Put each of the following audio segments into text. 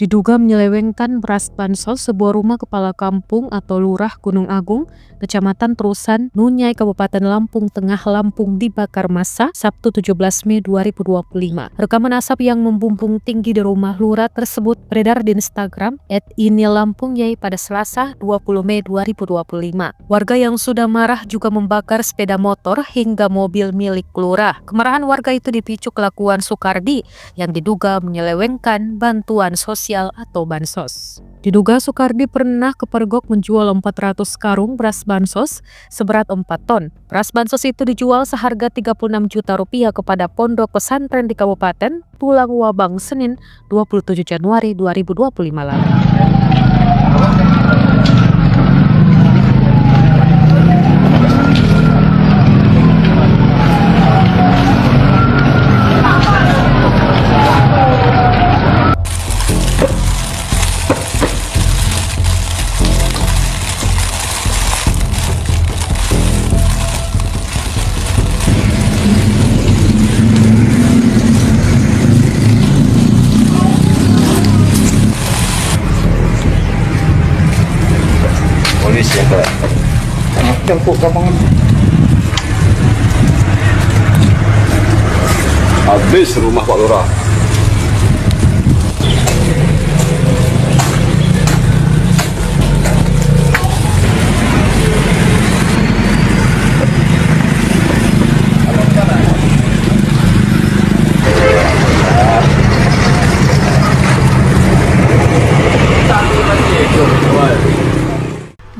diduga menyelewengkan beras bansos sebuah rumah kepala kampung atau lurah Gunung Agung, Kecamatan Terusan, Nunyai, Kabupaten Lampung Tengah, Lampung dibakar massa Sabtu 17 Mei 2025. Rekaman asap yang membumbung tinggi di rumah lurah tersebut beredar di Instagram @inilampungyai pada Selasa 20 Mei 2025. Warga yang sudah marah juga membakar sepeda motor hingga mobil milik lurah. Kemarahan warga itu dipicu kelakuan Sukardi yang diduga menyelewengkan bantuan sosial atau bansos. Diduga Sukardi pernah kepergok menjual 400 karung beras bansos seberat 4 ton. Beras bansos itu dijual seharga 36 juta rupiah kepada pondok pesantren di Kabupaten Tulang Wabang Senin 27 Januari 2025 lalu. Polisi yang tempuk kamu habis rumah Pak Lurah.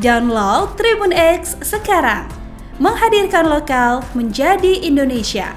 Download Tribun X sekarang, menghadirkan lokal menjadi Indonesia.